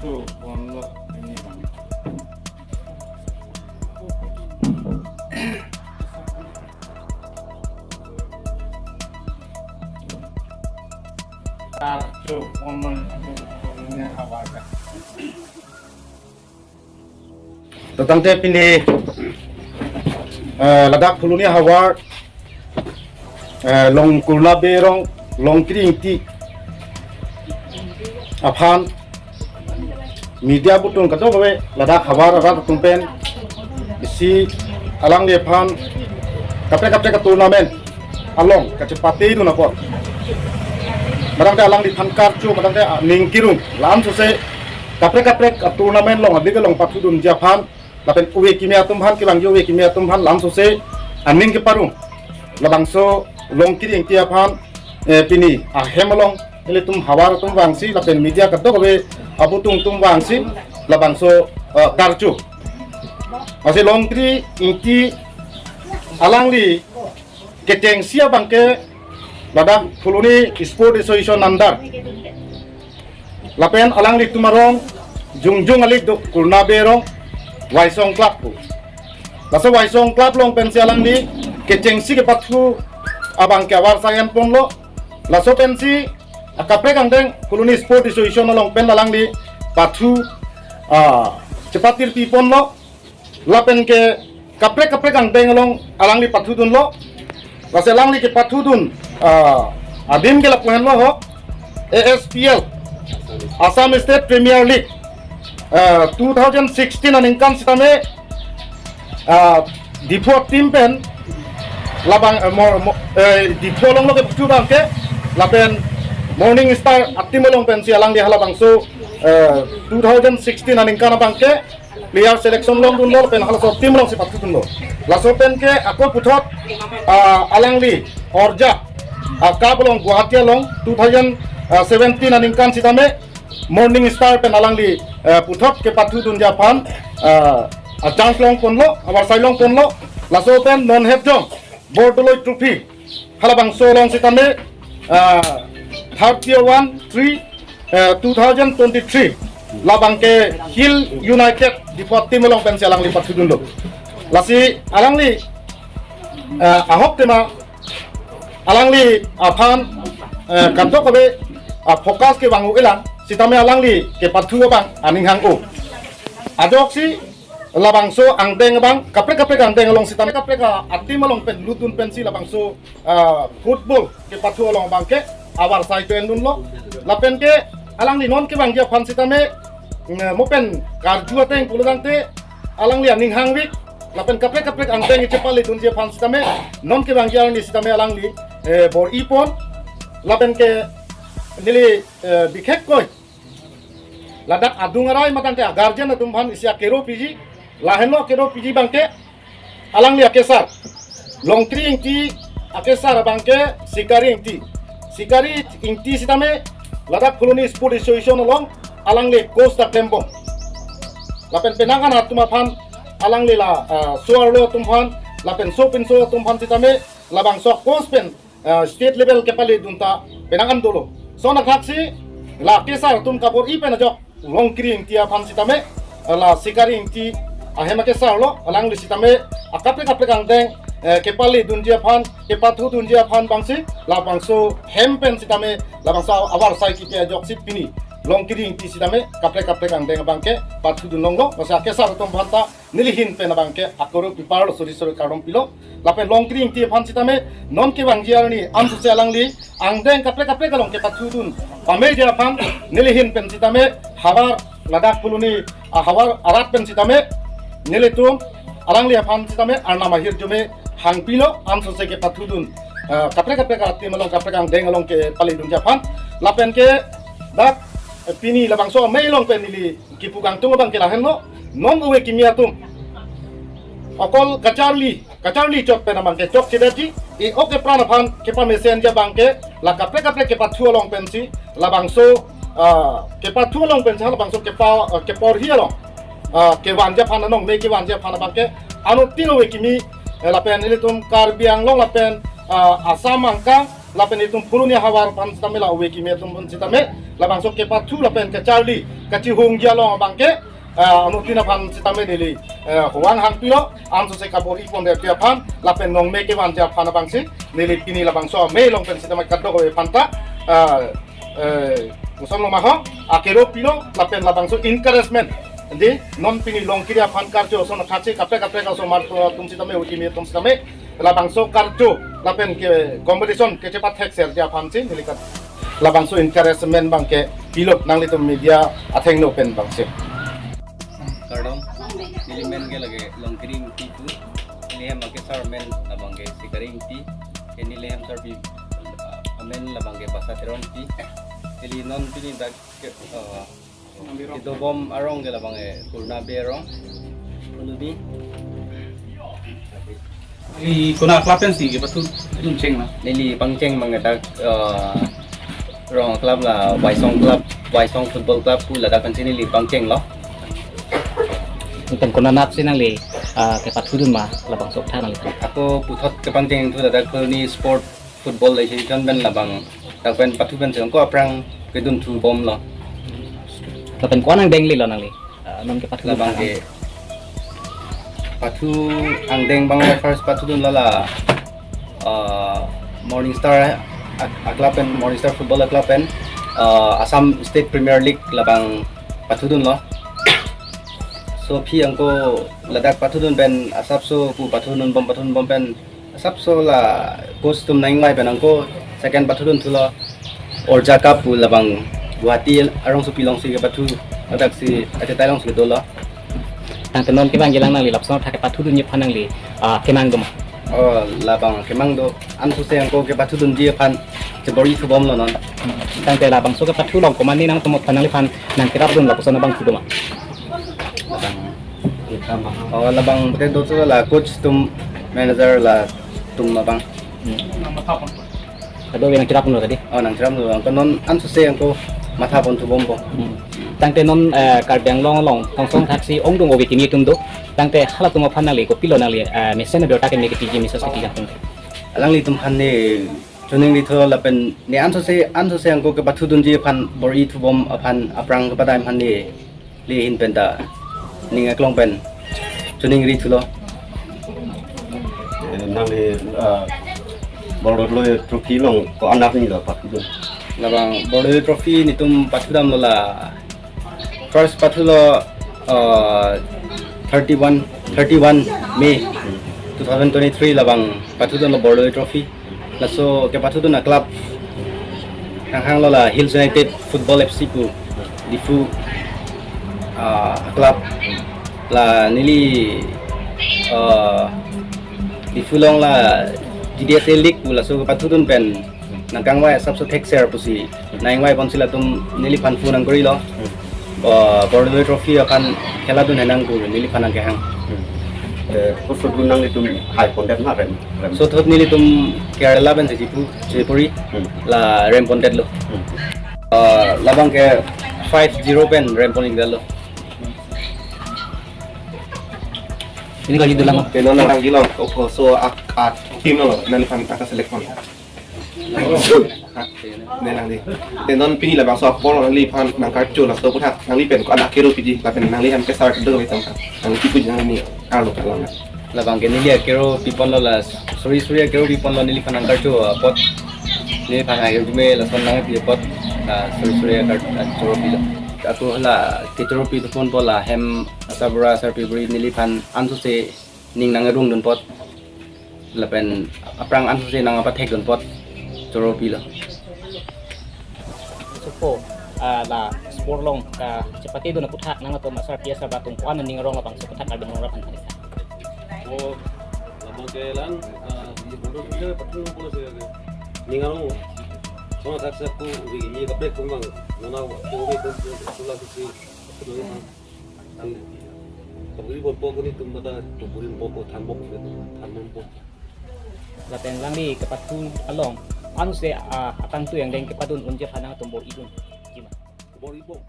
Satu pondok ini bang. Satu pondok ini apa? Tentang dia pilih ladak pulunya hawar long kurna berong long kring ti aphan media butun kato bawe ladak hawar rat tumpen isi alang dia phan kapre ke turnamen along kecepati itu napot barang dia alang di phan karcu barang dia ningkirung lam suse kapre turnamen long adik long patudun japan lapen uwe kimia tumhan ki bangjo uwe kimia tumhan lam sose aning ke parung labangso long kiri yang tiap han pini hemalong ele tum hawar tum wangsi lapen media kadok be abu tum wangsi labangso karcu masih long kiri inti alang li keteng sia bangke ladak fuluni sport association nandar lapen alang li tumarong jungjung alik do kurna berong Waisong Club po. Laso Waisong Club long pensi alang di kecengsi ke pathu abang ke awar sayan pon lo. Laso pensi akapre kandeng koloni sport association long pen alang di pathu cepatir pi pon lo. Lapen ke kapre kandeng long alang di pathu dun lo. Laso alang di ke pathu dun adim ke lapuan lo ho ASPL Assam State Premier League 2016 aningkan sitame dipo tim pen labang dipo long lo ke putu bangke lapen Morning Star atimolong pen si alang di halabang so 2016 aningkan bangke player selection long dun lo pen halaso tim long si patu dun lo laso pen ke ako putot alang di orja kabolong Guwahati long 2017 aningkan sitame Morning Star pen alang di putot ke patu dun Japan chance long pon lo awar sai long pon lo laso pen non het jong Bordoloi trophy halabang so long sitame 31-3 2023 labang ke Hill United di tim long pen si alang li patu dun lo lasi alang li ahok tema alang li aphan kanto kabe fokus ke bangu elang sitame alang li ke patu bang aning hang o adok si labang so angdeng bang kapre angdeng along sitame kapre ka ati malong pen lutun pensi labang so football ke patu along bang ke awar sai pen dun lo lapen ke alang li non ke bang dia pan sitame mo pen karju ateng pulang te alang li aning hang wik lapen kapre angdeng cepali dun dia pan sitame non ke bang dia ni sitame alang li bor ipon lapen ke nili bikhek koi ladak adungarai matang ke garden atum bhan isia kero piji laheno kero piji bangke alang li akesar longkri ingti akesar bangke sikari ingti sitame ladak koloni sport association along alang li costa tempo lapen penangan atum bhan alang li la suarlo atum bhan lapen so atum bhan sitame labang so kospen state level kepali dunta penangan dulu so nakhaksi la kesar tum kapor i pena jok long kring tia phan sitame la sikari inti ahema kesar lo alang li sitame akapre kang deng kepali dunjia phan kepathu dunjia phan bangsi la bangso hempen sitame la bangso awar sai ki tia jok sipini long kring ti sitame kapre kang deng bangke pathu dun long lo basa kesar tum phanta nilihin pena bangke akoro pipar sori karom pilo lapen long kring ti phan sitame non ke bangjia ni amsu se alang li angdeng kapre kalong ke pathu dun pame dia phan nilihin pen sitame hawar ladak puluni hawar arat pen sitame nilitum alang li phan sitame arna mahir jume hangpilo amsu se ke pathu dun kapre ka ati malong kapre kang deng along ke pali dun japan lapen ke dak pini labang so mai long pen nili kipugang tung bang ke lahen no non uwe kimia tum okol kacharli chok pen bang ke chok chedati i oke prana phan ke pa mesen ja bang ke la kapre ke pathu long pensi labang so ke pathu long pen labang so ke por hi long ke wanja phan nong me ke wanja phan bang ke anu tino we kimi lapen ini tum karbiang long lapen asam angka lapen itum purunia hawar pan sitame la uwe kimi itum pun sitame labang so ke patu lapen ke Charlie kaci hung dia long bangke anu tina pan sitame dili huang hang pilo anso se kabor ikon der dia pan lapen nong me ke wan dia pan bangsi nili pini labang so me long pen sitame kaddo ko panta musom lo maho akero pilo lapen labang so encouragement jadi non pini long kiri fan karjo so na khache kapre ka so mar tum sitame uti mi tum sitame labang so karjo lapen ke competition ke cepat hexer dia fan sin dilikat labang so encouragement bang ke pilo nang litum media atheng no pen bang se kardom nilimen ke lage long kiri ti tu nilihem ke sarmen labang ke sikaring ti nilihem sarbi amen labang ke basa teron ti ili non pini dak itu bom arong ke labang kurna berong ulubi kuna klapen sih betul ceng lah nili pangceng mangadak rong club la Waisong football club pu ladakan sini li pangceng lo Untuk kuna nap sinang li ke patudun ma labang sok tanang li aku putot ke pangceng tu ladak ni sport football association ben labang takpen patu ben seng ko aprang kedun tu bom lo lapen kuanang deng li lo nang li non ke patudun labang ke patu ang deng bang first patu dun lala Morning Star aklapen Morning Star football aklapen Assam State Premier League labang patu dun lo so pi angko ladak patu dun ben asap so pu patu dun bom pen asap so la costume naing lai ben angko second patu dun tu lo Orja Cup pu labang Guwahati arong so pilong si ke patu ladak si ate tailong si do lo tang tenon ke bang jelang nang li lapsong thake patudun ye phanang li kemang dum labang kemang do ansu se angko ke patu dun ji phan jebori thu bom lo non tang te labang so ke patu long komani nang tomot phanang li phan nang kirap dun lapsong bang tuduma labang bete do so la coach tum manager la tum labang kado yang kirap dun tadi nang tram do angko non ansu se angko matha pon thu bom bo tang te non karbeng long tong song taksi ong dung obi kimi tum do tang te hala tum phanang li ko pilo nang li mesen be ta ke me ke tiji mi so saki jang te alang li tum phan ne chuning li tho la pen ne ansu se angko ke patu dun ji phan bori thu bom aphan aprang ke padai phan ne li hin pen da ning aklong pen chuning ri thu lo nang le bordo lo trophy long ko anak ni la patu dun labang border trophy ni tum patu dam lo la first patu lo 31 May 2023 labang patu dun lo border trophy laso ke patu dun na club hang lo la Hills United Football FC ku difu club la nili difu long la GDSA League ku laso ke patu dun pen nangkang wai sabso tek share pusi naing wai ponsila tum nili pan fu nang gori lo border trophy akan khela dun henang ku nili panang ke hang ko football nang le tum high contact na ren so thot nili tum Kerala ben jipu Jepuri la remponted lo labang ke 5-0 pen remponing dalo ini kalau gitu lang tenon nang gilong ko so ak team lo nang fan aka select kon nang di tenon pini la bang so bol nang li fan nang karjo la so putak nang li pen ko anak kero piji la pen nang li ham ke sar do itam kan nang tipu nang ni alo kalong labang ke nili kero pipon lo la sorry kero pipon lo nili panang karjo pot nili panang ayo jume la son nang pi pot sorry karjo pilo aku la kitoro pi pon bola hem sabra sarpibri nili pan ansu se ning nang rung dun pot la pen aprang ansu se nang apa thek dun pot toro pilo supo la sport long ka cepati do na puthak nang to masar piasa batung kuan ning rong labang so puthak album rapan tadi oh labang ke lang di bodo ke patu bodo se ningaru so tak sa ku ni ka break kumang nona ko be ko sula ki ang kaburi bo ko ni tumada tuburin bo ko thanbok thanbok lapen lang di ke patu along anu se atang tu yang deng ke padun unje phanang tombor idun jima bori bo